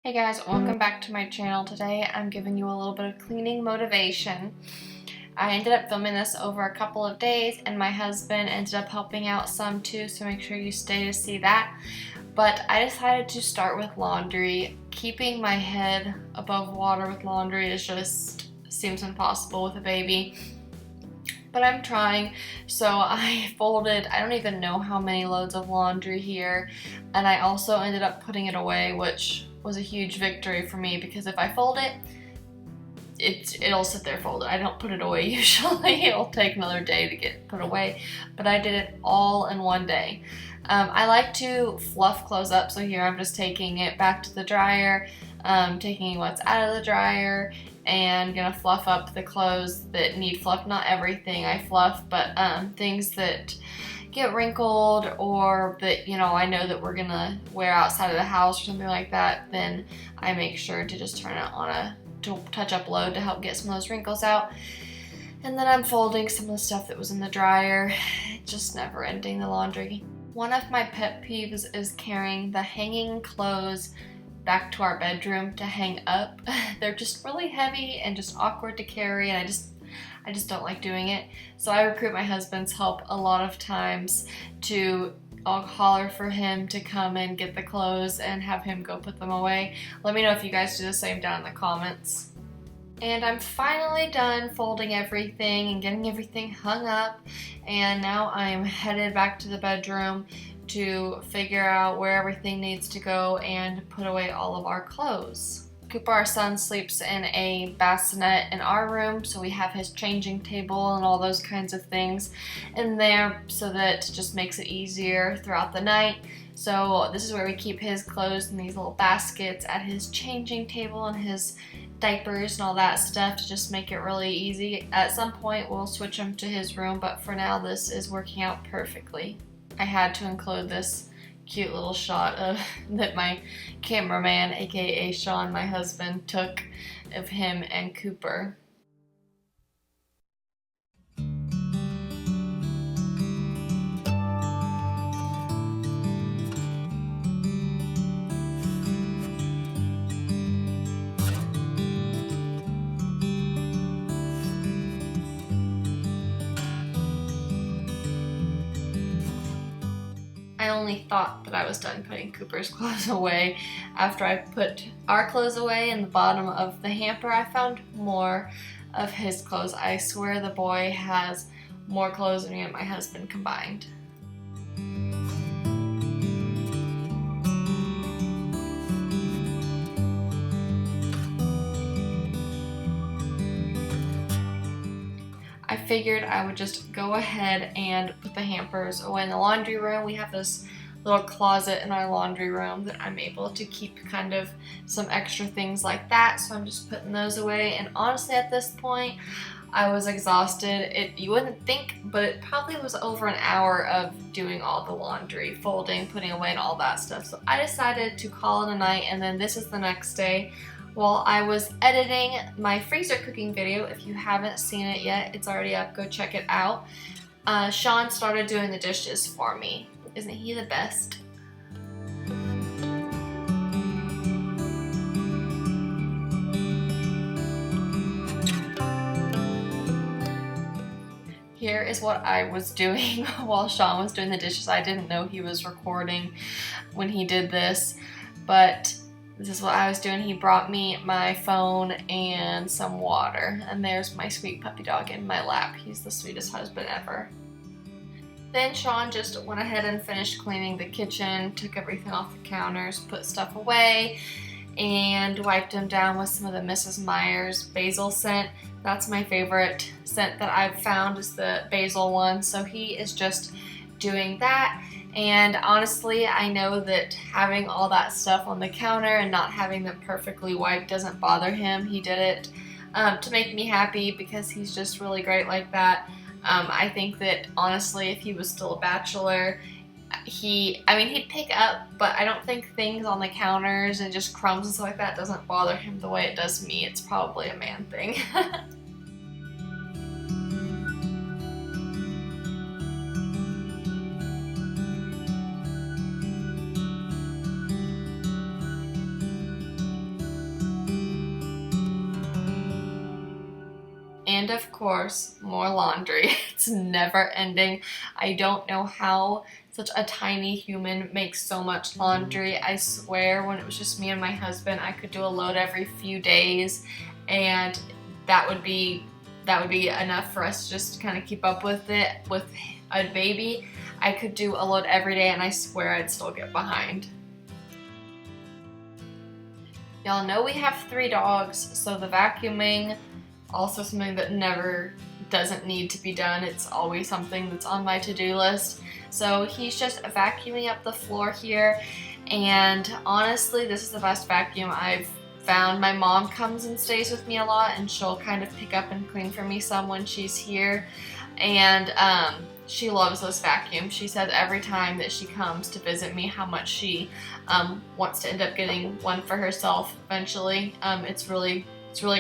Hey guys, welcome back to my channel. Today I'm giving you a little bit of cleaning motivation. I ended up filming this over a couple of days and my husband ended up helping out some too, so make sure you stay to see that. But I decided to start with laundry. Keeping my head above water with laundry seems impossible with a baby. But I'm trying. So I folded, I don't even know how many loads of laundry here, and I also ended up putting it away, which was a huge victory for me because if I fold it, it'll sit there folded. I don't put it away usually. It'll take another day to get put away, but I did it all in one day. I like to fluff clothes up, so here I'm just taking it back to the dryer, taking what's out of the dryer, and gonna fluff up the clothes that need fluff. Not everything I fluff, but things that get wrinkled or that I know that we're gonna wear outside of the house or something like that, then I make sure to just turn it on a touch-up load to help get some of those wrinkles out. And then I'm folding some of the stuff that was in the dryer. Just never ending, the laundry. One of my pet peeves is carrying the hanging clothes back to our bedroom to hang up. They're just really heavy and just awkward to carry, and I just don't like doing it. So I recruit my husband's help a lot of times I'll holler for him to come and get the clothes and have him go put them away. Let me know if you guys do the same down in the comments. And I'm finally done folding everything and getting everything hung up, and now I'm headed back to the bedroom to figure out where everything needs to go and put away all of our clothes. Cooper, our son, sleeps in a bassinet in our room, so we have his changing table and all those kinds of things in there, so that it just makes it easier throughout the night. So this is where we keep his clothes in these little baskets at his changing table and his diapers and all that stuff to just make it really easy. At some point we'll switch him to his room, but for now this is working out perfectly. I had to include this cute little shot that my cameraman, aka Sean, my husband, took of him and Cooper. I only thought that I was done putting Cooper's clothes away. After I put our clothes away in the bottom of the hamper, I found more of his clothes. I swear the boy has more clothes than me and my husband combined. I figured I would just go ahead and put the hampers away in the laundry room. We have this little closet in our laundry room that I'm able to keep kind of some extra things like that, so I'm just putting those away. And honestly, at this point I was exhausted. You wouldn't think, but it probably was over an hour of doing all the laundry, folding, putting away, and all that stuff. So I decided to call it a night, and then this is the next day. While I was editing my freezer cooking video, if you haven't seen it yet, it's already up, go check it out. Sean started doing the dishes for me. Isn't he the best? Here is what I was doing while Sean was doing the dishes. I didn't know he was recording when he did this, but this is what I was doing. He brought me my phone and some water, and there's my sweet puppy dog in my lap. He's the sweetest husband ever. Then Sean just went ahead and finished cleaning the kitchen, took everything off the counters, put stuff away, and wiped them down with some of the Mrs. Meyer's basil scent. That's my favorite scent that I've found, is the basil one. So he is just doing that. And honestly, I know that having all that stuff on the counter and not having them perfectly wiped doesn't bother him. He did it to make me happy because he's just really great like that. I think that honestly, if he was still a bachelor, he'd pick up, but I don't think things on the counters and just crumbs and stuff like that doesn't bother him the way it does me. It's probably a man thing. And of course, more laundry. It's never ending. I don't know how such a tiny human makes so much laundry. I swear when it was just me and my husband, I could do a load every few days, and that would be enough for us to just kind of keep up with it. With a baby, I could do a load every day and I swear I'd still get behind. Y'all know we have 3 dogs, so the vacuuming, also something that never doesn't need to be done. It's always something that's on my to-do list. So he's just vacuuming up the floor here, and honestly, this is the best vacuum I've found. My mom comes and stays with me a lot, and she'll kind of pick up and clean for me some when she's here, and she loves this vacuum. She says every time that she comes to visit me how much she wants to end up getting one for herself eventually. It's really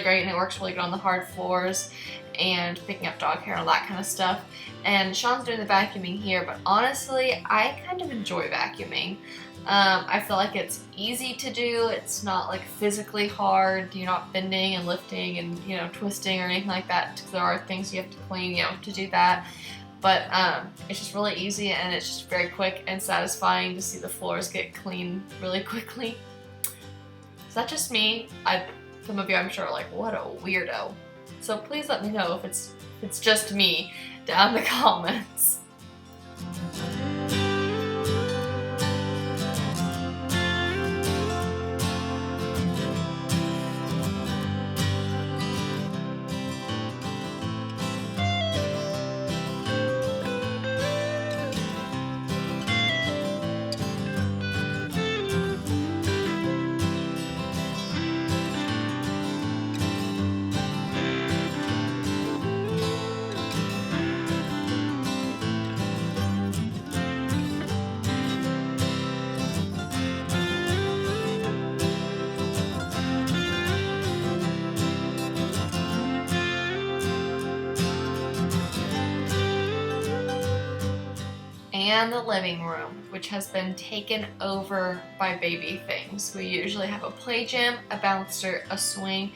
great, and it works really good on the hard floors and picking up dog hair and all that kind of stuff. And Sean's doing the vacuuming here, but honestly, I kind of enjoy vacuuming. I feel like it's easy to do. It's not like physically hard. You're not bending and lifting and, you know, twisting or anything like that, because there are things you have to clean, you know, to do that. But it's just really easy, and it's just very quick and satisfying to see the floors get clean really quickly. Is that just me? Some of you I'm sure are like, what a weirdo. So please let me know if it's just me down in the comments. And the living room, which has been taken over by baby things. We usually have a play gym, a bouncer, a swing,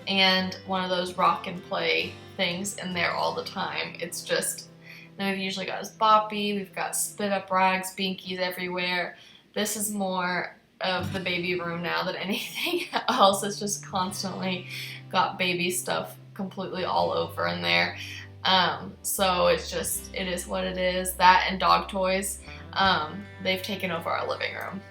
and one of those rock and play things in there all the time. It's just, then we've usually got his boppy, we've got split up rags, binkies everywhere. This is more of the baby room now than anything else. It's just constantly got baby stuff completely all over in there. So it is what it is. That and dog toys, they've taken over our living room.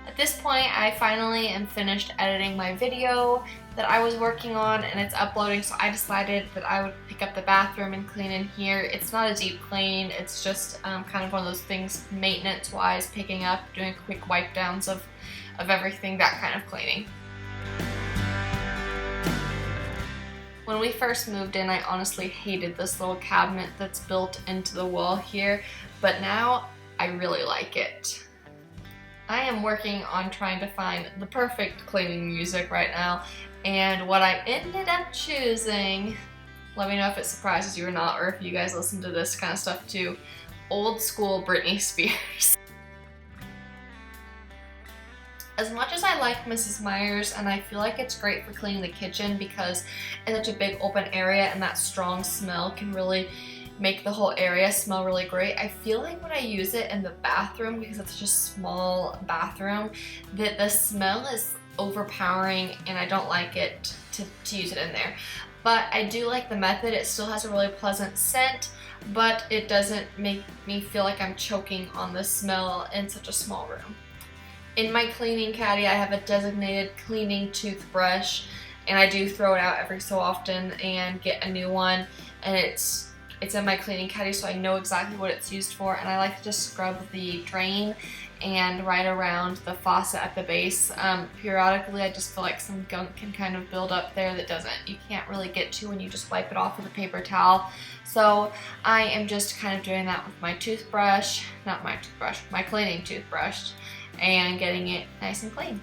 At this point, I finally am finished editing my video that I was working on, and it's uploading, so I decided that I would pick up the bathroom and clean in here. It's not a deep clean, it's just kind of one of those things maintenance-wise, picking up, doing quick wipe downs of everything, that kind of cleaning. When we first moved in, I honestly hated this little cabinet that's built into the wall here, but now I really like it. I am working on trying to find the perfect cleaning music right now, and what I ended up choosing, let me know if it surprises you or not, or if you guys listen to this kind of stuff too, old school Britney Spears. As much as I like Mrs. Meyer's, and I feel like it's great for cleaning the kitchen because it's such a big open area and that strong smell can really make the whole area smell really great, I feel like when I use it in the bathroom, because it's such a small bathroom, that the smell is overpowering and I don't like it to use it in there. But I do like the method. It still has a really pleasant scent, but it doesn't make me feel like I'm choking on the smell in such a small room. In my cleaning caddy, I have a designated cleaning toothbrush, and I do throw it out every so often and get a new one, and it's it's in my cleaning caddy, so I know exactly what it's used for, and I like to just scrub the drain and right around the faucet at the base. Periodically, I just feel like some gunk can kind of build up there that you can't really get to when you just wipe it off with a paper towel. So I am just kind of doing that with my toothbrush, not my toothbrush, my cleaning toothbrush, and getting it nice and clean.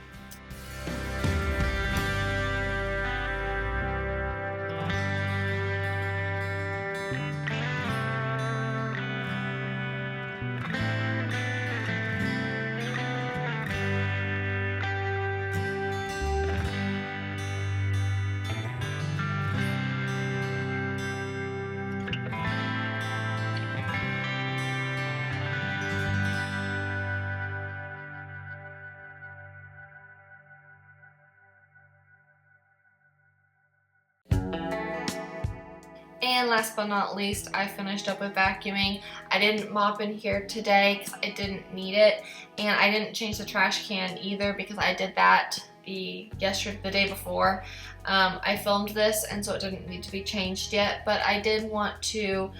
And last but not least, I finished up with vacuuming. I didn't mop in here today because I didn't need it, and I didn't change the trash can either because I did that the day before. I filmed this, and so it didn't need to be changed yet, but I did want to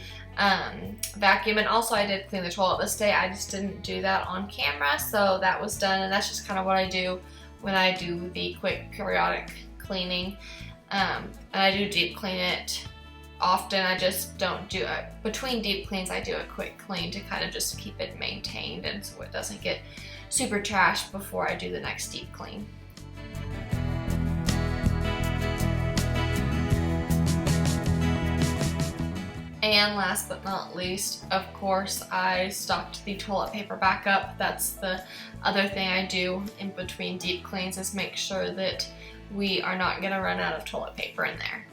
vacuum, and also I did clean the toilet this day. I just didn't do that on camera, so that was done, and that's just kind of what I do when I do the quick periodic cleaning. And I do deep clean it often. I just don't do it between deep cleans. I do a quick clean to kind of just keep it maintained and so it doesn't get super trashed before I do the next deep clean. And last but not least, of course, I stocked the toilet paper back up. That's the other thing I do in between deep cleans, is make sure that we are not going to run out of toilet paper in there.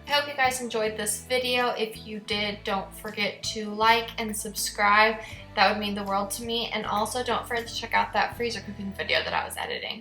I hope you guys enjoyed this video. If you did, don't forget to like and subscribe. That would mean the world to me. And also don't forget to check out that freezer cooking video that I was editing.